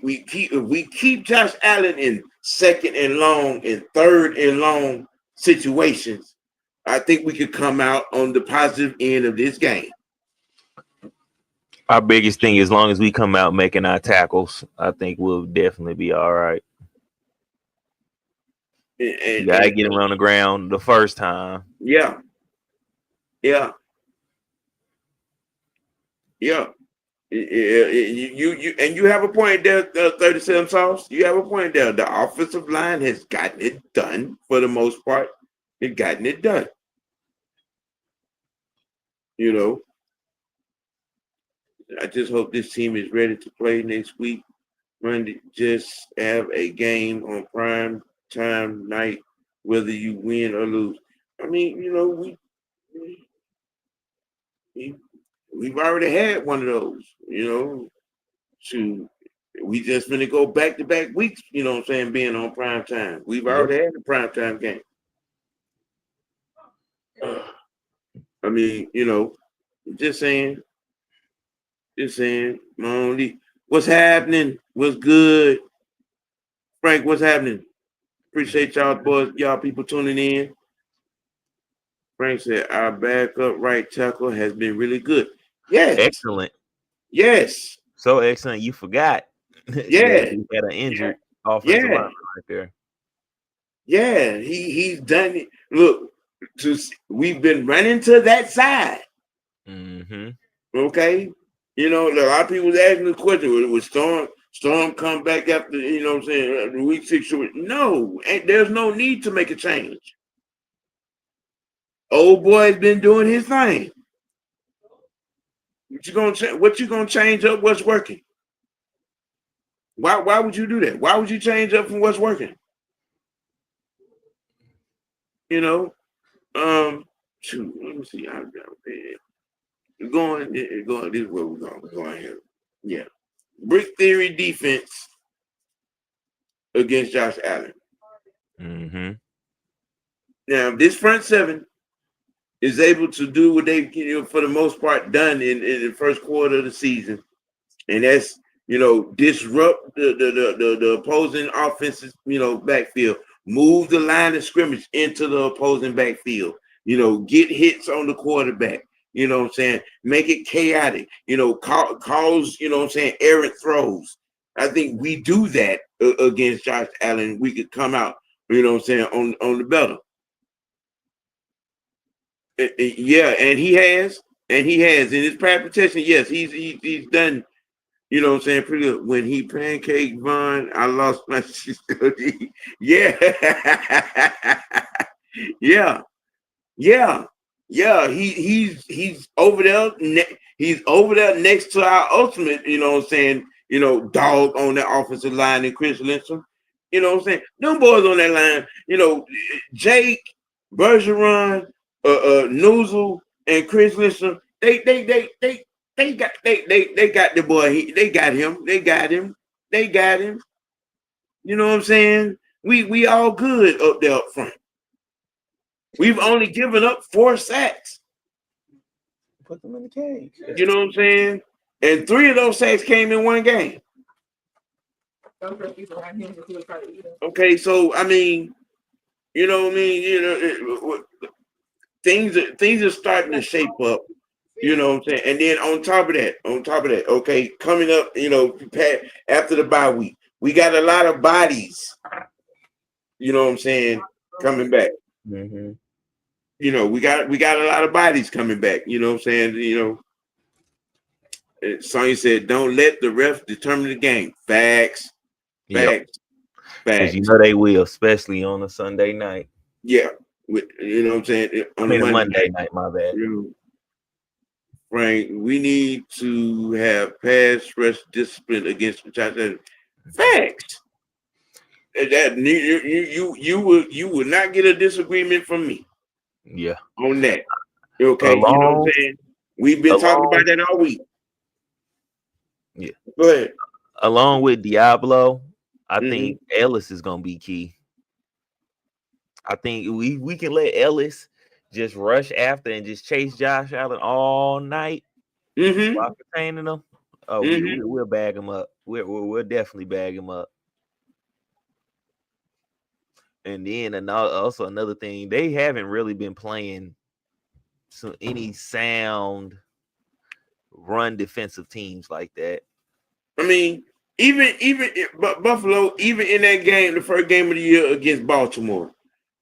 keep Josh Allen in second and long and third and long situations, I think we could come out on the positive end of this game. Our biggest thing, as long as we come out making our tackles, I think we'll definitely be all right. You gotta get him on the ground the first time. Yeah. You have a point there, 37 Sauce. You have a point there. The offensive line has gotten it done for the most part. It's gotten it done. You know, I just hope this team is ready to play next week. Monday, just have a game on prime time night, whether you win or lose. I mean, you know, we've already had one of those, you know. We just gonna go back-to-back weeks, you know what I'm saying, being on prime time. We've already had the prime time game. I mean, you know, just saying, what's happening? What's good? Frank, what's happening? Appreciate y'all boys, y'all people tuning in. Frank said our backup right tackle has been really good. Yes. Excellent. Yes. So excellent. You forgot. Yeah. He had an injured offensive lineman right there. Yeah, he's done it. Look, we've been running to that side. Mm-hmm. Okay. You know, a lot of people was asking the question, would Storm come back after, you know what I'm saying, the week 6? No, there's no need to make a change. Old boy's been doing his thing. What you gonna change up what's working? Why would you do that? Why would you change up from what's working? You know, shoot, let me see. Going. This is where we're going. We're going here. Yeah, brick theory defense against Josh Allen. Mm-hmm. Now, this front seven is able to do what they've, you know, for the most part, done in the first quarter of the season, and that's, you know, disrupt the opposing offense's, you know, backfield, move the line of scrimmage into the opposing backfield, you know, get hits on the quarterback, you know what I'm saying, make it chaotic, you know, cause, you know what I'm saying, errant throws. I think we do that against Josh Allen. We could come out, you know what I'm saying, on the better. Yeah, and he has in his pass protection. Yes, he's done. You know what I'm saying? Pretty good. When he pancaked Vaughn, I lost my yeah. Yeah. He's over there. He's over there next to our ultimate, you know what I'm saying, you know, dog on that offensive line in Chris Lindstrom. You know what I'm saying? Them boys on that line, you know, Jake, Bergeron, Noozle, and Chris Lindstrom, they got the boy. They got him. You know what I'm saying? We all good up there up front. We've only given up 4 sacks. Put them in the cage. You know what I'm saying? And 3 of those sacks came in one game. Okay, so I mean, You know what I mean? Things are starting to shape up. You know what I'm saying? And then on top of that, okay, coming up, after the bye week, we got a lot of bodies. You know what I'm saying? Coming back. Mm-hmm. We got a lot of bodies coming back. You know what I'm saying? Sonya said, "Don't let the refs determine the game." Facts, Yep. facts, Because facts. they will, especially on a Sunday night. Yeah, you know what I'm saying? On a Monday night, my bad. Frank, we need to have pass rush discipline against the Giants. Facts. That you will not get a disagreement from me. Yeah. On that. Okay, you know what I'm saying? We've been talking about that all week. Yeah. Go ahead. Along with Diablo, I think Ellis is gonna be key. I think we can let Ellis just rush after and just chase Josh Allen all night while containing him. Oh, we'll bag him up. We'll definitely bag him up. And then also another thing, they haven't really been playing any sound run defensive teams like that. I mean, even Buffalo, even in that game, the first game of the year against Baltimore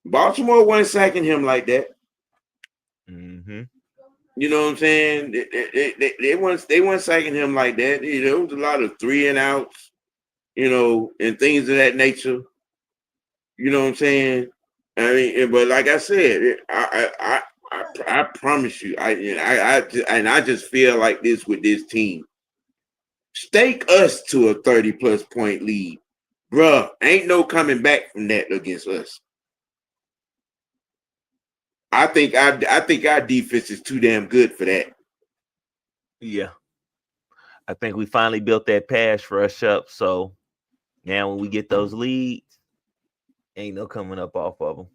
wasn't sacking him like that. Mm-hmm. You know what I'm saying? They weren't sacking him like that. There was a lot of 3 and outs, and things of that nature. You know what I'm saying? I mean, but like I said, I promise you, I just feel like this with this team. Stake us to a 30+ point lead, bruh. Ain't no coming back from that against us. I think our defense is too damn good for that. Yeah, I think we finally built that pass rush up. So now when we get those leads, ain't no coming up off of them.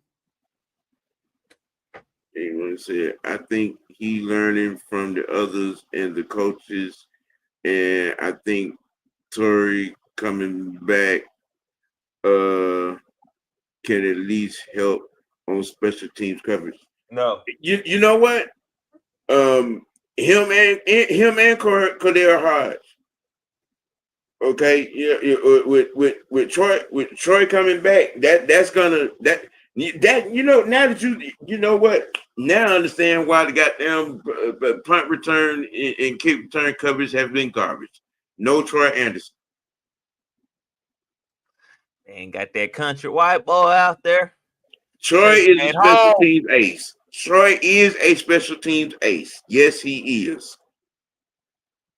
Anyone said, I think he learning from the others and the coaches, and I think Torrey coming back can at least help on special teams coverage. No, you know what? Him and Cordell Hodge. Okay, with Troy coming back, that's gonna now that you know what, now I understand why the goddamn punt return and kick return coverage have been garbage. No Troy Anderson. ain't got that country white boy out there. Troy is a special teams ace. Troy is a special teams ace. Yes, he is.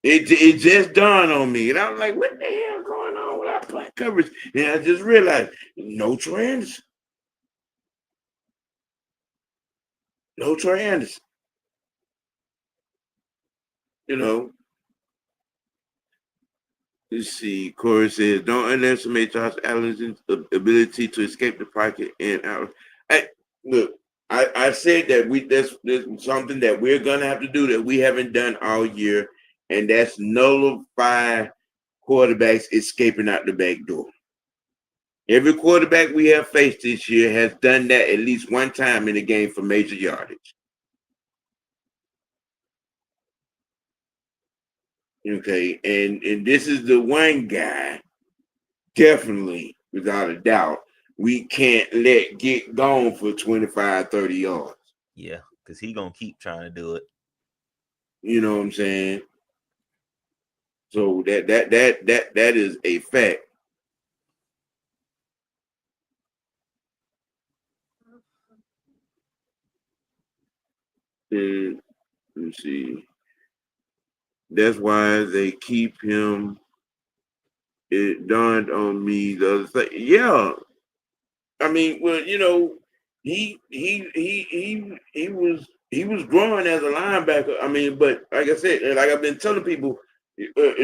It just dawned on me, and I'm like, what the hell going on with our punt coverage? And I just realized, no Troy Anderson. No Troy Anderson. Let's see. Corey says, don't underestimate Josh Allen's ability to escape the pocket and out. Look, I said that there's something that we're gonna have to do that we haven't done all year, and that's nullify quarterbacks escaping out the back door. Every quarterback we have faced this year has done that at least one time in a game for major yardage. Okay, and this is the one guy, definitely, without a doubt, we can't let get gone for 25, 30 yards. Yeah, because he gonna keep trying to do it. You know what I'm saying? So that is a fact. And let's see. That's why they keep him. It dawned on me the other thing. Yeah, I mean, well, he was growing as a linebacker. I mean, but like I said, and like I've been telling people,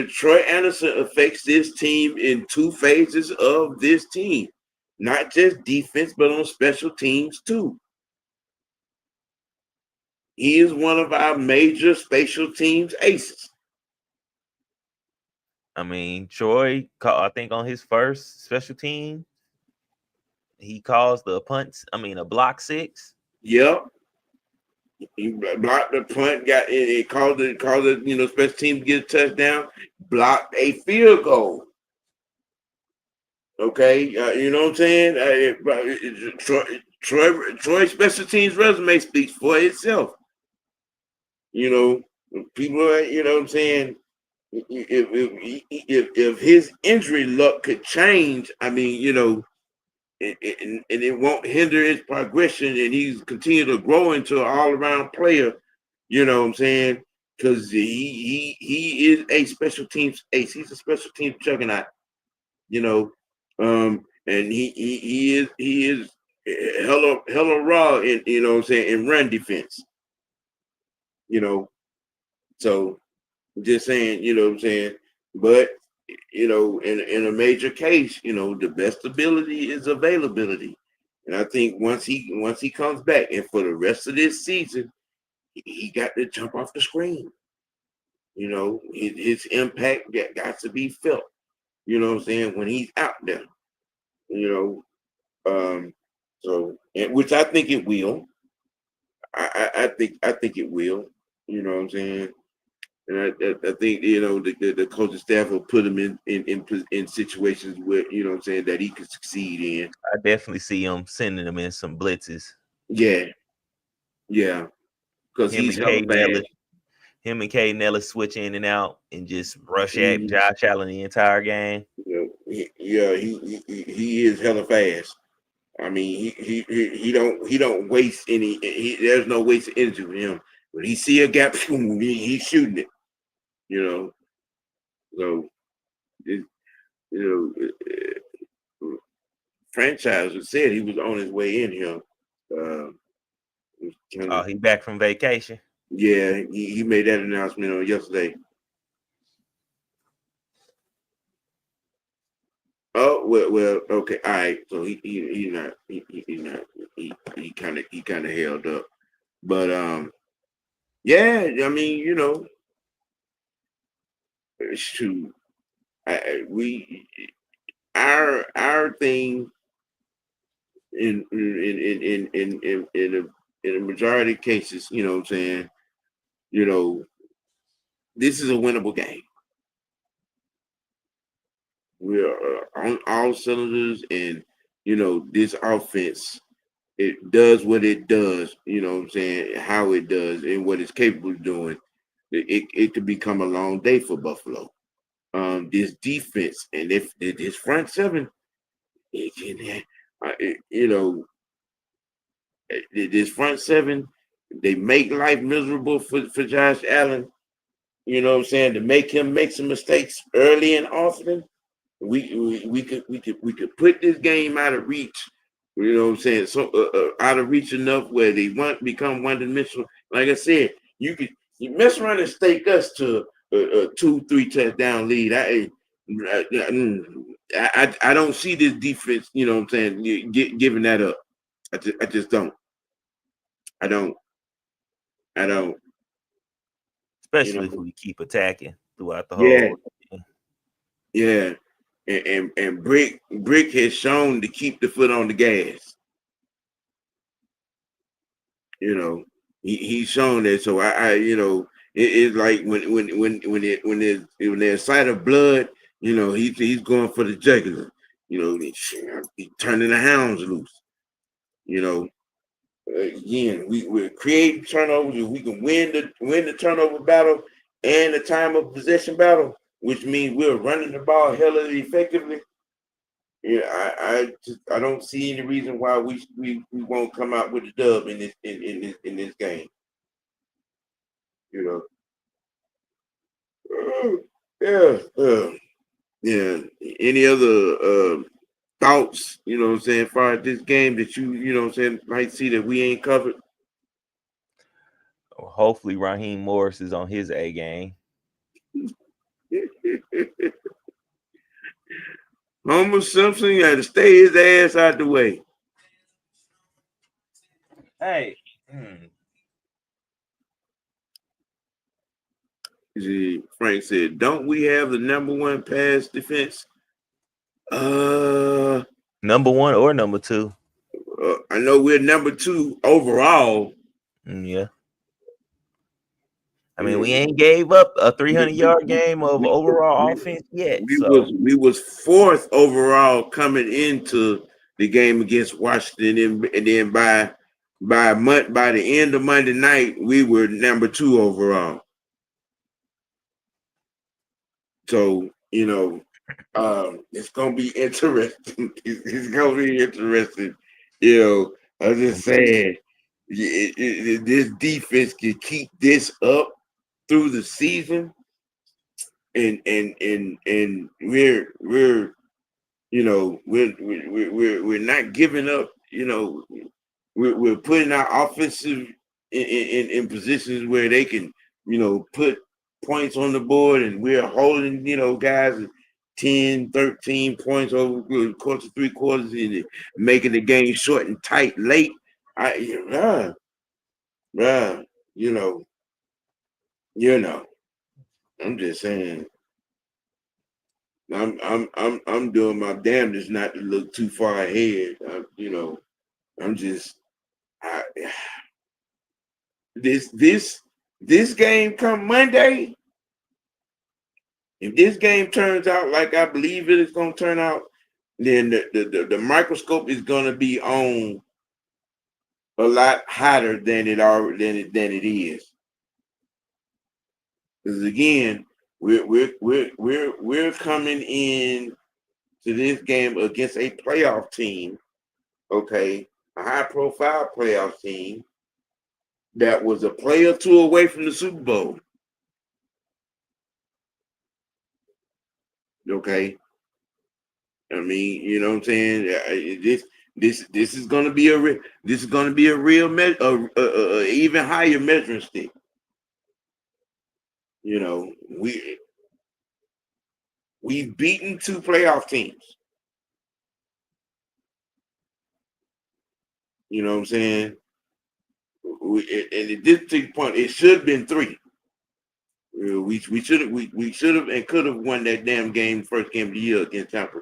Troy Anderson affects this team in 2 phases of this team, not just defense, but on special teams too. He is one of our major special teams aces. I mean, Troy, I think on his first special team, He calls the punts. I mean, a block six. Yep. He blocked the punt, got it, called it, special team to get a touchdown, blocked a field goal. Okay, you know what I'm saying? Troy special teams resume speaks for itself. You know, people, you know what I'm saying? If his injury luck could change, I mean, you know, and it won't hinder his progression, and he's continue to grow into an all around player. You know what I'm saying? Because he is a special teams ace. He's a special teams juggernaut. You know, and he is hella raw in, you know what I'm saying, in run defense. You know, so just saying, you know what I'm saying, but you know, in a major case, you know, the best ability is availability. And I think once he comes back, and for the rest of this season, he got to jump off the screen. You know, his impact got to be felt. You know what I'm saying, when he's out there. You know, so, and which I think it will. I think it will. You know what I'm saying. And I think, you know, the coaching staff will put him in situations where, you know what I'm saying, that he could succeed in. I definitely see him sending him in some blitzes. Yeah, yeah, because Him he's and hella Caden fast. Ellis, him and Caden Ellis switch in and out and just rush at Mhm. Josh Allen the entire game. You know, he is hella fast. I mean, he don't waste any. There's no waste of energy with him. When he see a gap, he's shooting it. You know, so it, you franchise was said he was on his way in here. Uh, Oh, he back from vacation. yeah, he made that announcement on yesterday. Oh well, okay, all right. So he not he kind of held up, but yeah. I mean, you know, shoot, we our thing in a majority of cases, you know what I'm saying, you know, this is a winnable game. We're on all cylinders, and you know, this offense, it does what it does, you know what I'm saying, how it does, and what it's capable of doing. It could become a long day for Buffalo. This defense, and if this front seven, it can, you know, this front seven, they make life miserable for Josh Allen. You know what I'm saying, to make him make some mistakes early and often. We could put this game out of reach. You know what I'm saying? So out of reach enough where they want become one dimensional. Like I said, you mess around and stake us to a 2-3 touchdown lead. I don't see this defense. You know what I'm saying? Giving that up. I just don't. I don't. I don't. You Especially if know. we keep attacking throughout the Yeah. whole. Yeah. And Brick has shown to keep the foot on the gas. You know, he's shown that. So I you know, it's like when there's sight of blood, you know, he's going for the jugular. You know, he's turning the hounds loose. You know, again, we're creating turnovers. If we can win the turnover battle and the time of possession battle, which means we're running the ball hella effectively. Yeah, I don't see any reason why we won't come out with a dub in this game. You know, yeah. Any other thoughts? You know what I'm saying? As far as this game that you know what I'm saying, might see that we ain't covered. Hopefully, Raheem Morris is on his A game. Homer Simpson had to stay his ass out the way. Hey. See, Frank said, "Don't we have the number one pass defense?" Number 1 or number 2. I know we're number 2 overall. Yeah. I mean, we ain't gave up a 300-yard game of overall offense yet. We was 4th overall coming into the game against Washington, and then by the end of Monday night, we were number 2 overall. So it's gonna be interesting. It's gonna be interesting. I'm just saying, this defense can keep this up through the season, and we're not giving up. We're putting our offensive in positions where they can put points on the board, and we're holding guys 10, 13 points over the course of 3 quarters, and making the game short and tight late. I'm just saying. I'm doing my damnedest not to look too far ahead. I'm just this game come Monday. If this game turns out like I believe it is going to turn out, then the microscope is going to be on a lot hotter than it is. Because again, we're coming in to this game against a playoff team, okay, a high-profile playoff team that was a play or 2 away from the Super Bowl. Okay, I mean, you know what I'm saying. This is going to be a real even higher measuring stick. We've beaten 2 playoff teams. You know what I'm saying? And at this particular point, it should have been 3. We should have and could have won that damn game, first game of the year against Tampa.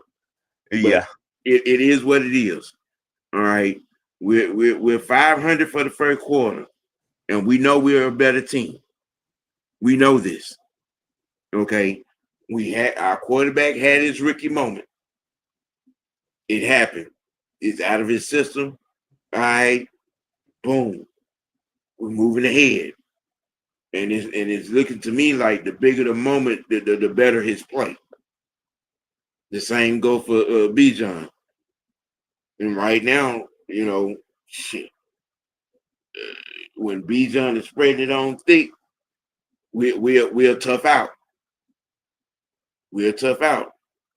Yeah, it is what it is. All right, we're 500 for the first quarter, and we know we're a better team. We know this. Okay, our quarterback had his rookie moment. It happened. It's out of his system. All right, boom, we're moving ahead. And it's looking to me like the bigger the moment, the better his play. The same go for Bijan. And right now, shit. When Bijan is spreading it on thick, we're tough out. We're tough out.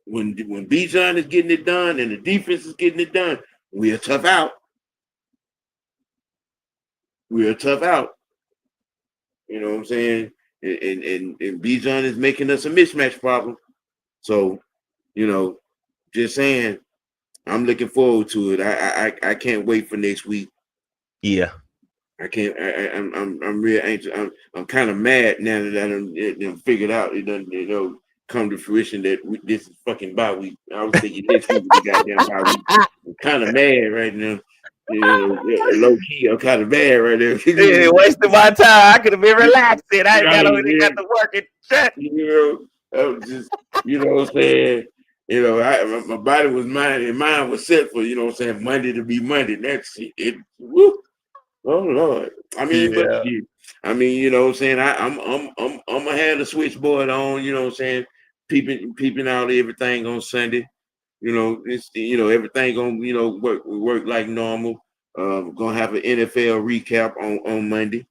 When Bijan is getting it done and the defense is getting it done, we're tough out. We're tough out. You know what I'm saying? And Bijan is making us a mismatch problem. So, just saying, I'm looking forward to it. I can't wait for next week. Yeah. I can't. I'm real anxious. I'm kind of mad now that I'm figured out. It doesn't come to fruition that this is fucking bye week. I was thinking next week would be goddamn bye week. I'm kind of mad right now. Low key, I'm kind of mad right now. It wasted my time. I could have been relaxing. I ain't got to work it. I was just, what I'm saying. My body was mine, and mine was set for Monday to be Monday. That's it. Woo. Oh Lord! I mean, yeah. but what I'm saying. I'm gonna have the switchboard on. You know what I'm saying? Peeping out everything on Sunday. Everything gonna work like normal. Gonna have an NFL recap on Monday.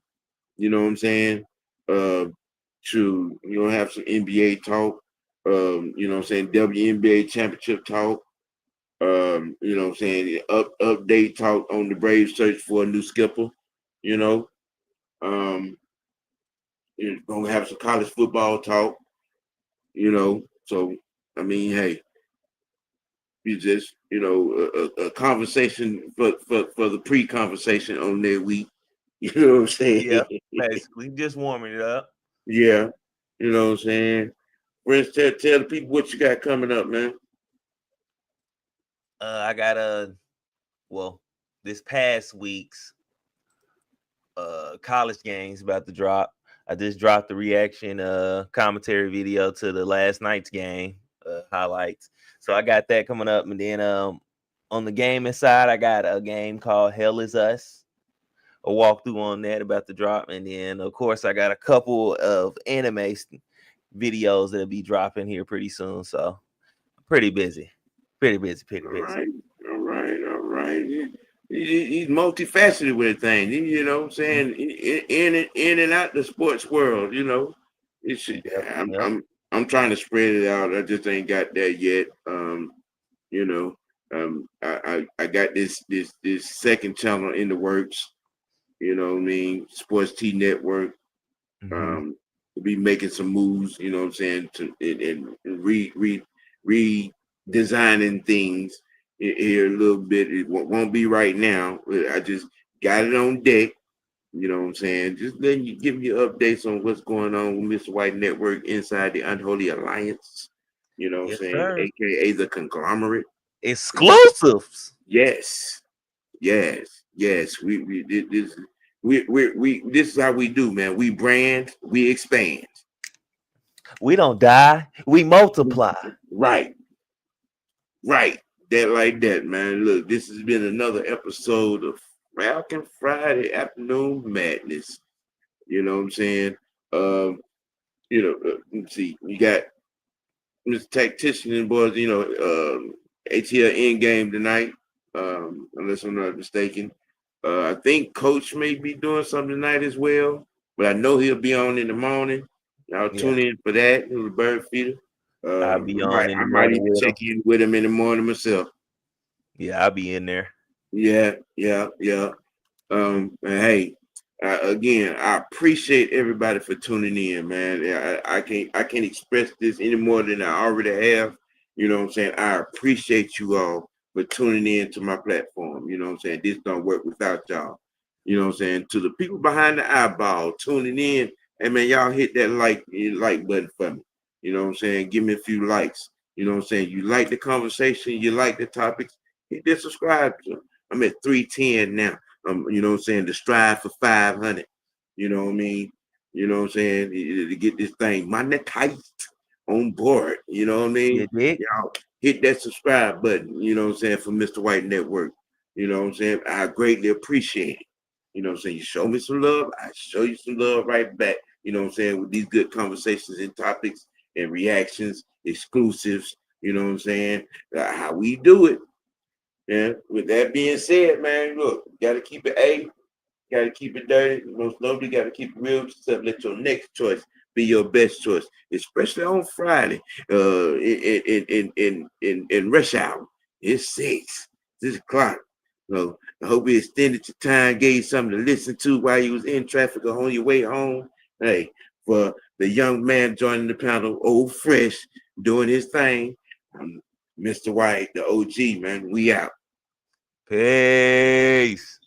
You know what I'm saying? Have some NBA talk. What I'm saying? WNBA championship talk. What I'm saying? Update talk on the Braves search for a new skipper. You're gonna have some college football talk. So I mean, hey, you just a conversation for the pre-conversation on that week. You know what I'm saying? Yeah, basically just warming it up. Yeah, you know what I'm saying. Friends, tell the people what you got coming up, man. I got this past week's college games about to drop. I just dropped the reaction commentary video to the last night's game highlights. So I got that coming up, and then on the gaming side, I got a game called Hell Is Us. A walkthrough on that about to drop, and then of course I got a couple of anime videos that'll be dropping here pretty soon. So pretty busy. All right, all right, all right. He's multifaceted with things. You know what I'm saying? In and out the sports world. You know, it's I'm trying to spread it out. I just ain't got that yet. You know, I got this second channel in the works. You know what I mean? Sports T Network. We'll be making some moves. You know what I'm saying? And redesigning things here a little bit. It won't be right now. I just got it on deck. You know what I'm saying? Just letting you give you updates on what's going on with Mr. White Network inside the Unholy Alliance. You know what I'm saying? Sir. AKA the conglomerate. Exclusives. Yes. We this is how we do, man. We brand, we expand. We don't die, we multiply. Right. That like that, man. Look, this has been another episode of Falcon Friday Afternoon Madness. You know what I'm saying? Let's see, we got Mr. Tactician and boys, ATL in game tonight, unless I'm not mistaken. I think Coach may be doing something tonight as well, but I know he'll be on in the morning. Y'all tune in for that. He's a bird feeder. I'll be on in the I might morning even check in with him in the morning myself. Yeah, I'll be in there. Yeah. And hey, again, I appreciate everybody for tuning in, man. I can't express this any more than I already have. You know what I'm saying? I appreciate you all for tuning in to my platform. You know what I'm saying? This don't work without y'all. You know what I'm saying? To the people behind the eyeball tuning in, hey man, y'all hit that like button for me. You know what I'm saying? Give me a few likes. You know what I'm saying? You like the conversation, you like the topics, hit that subscribe. I'm at 310 now. You know what I'm saying? To strive for 500. You know what I mean? You know what I'm saying? To get this thing monetized on board. You know what I mean? Y'all hit that subscribe button. You know what I'm saying? For Mr. White Network. You know what I'm saying? I greatly appreciate it. You know what I'm saying? You show me some love, I show you some love right back. You know what I'm saying? With these good conversations and topics and reactions, exclusives. You know what I'm saying? How we do it. Yeah. With that being said, man, look, gotta keep it gotta keep it dirty. Most notably, gotta keep it real. Except let your next choice be your best choice, especially on Friday. In rush hour, it's 6 o'clock. So I hope you extended your time, gave you something to listen to while you was in traffic or on your way home. Hey, for the young man joining the panel, Old Fresh, doing his thing. Mr. White, the OG, man, we out. Peace.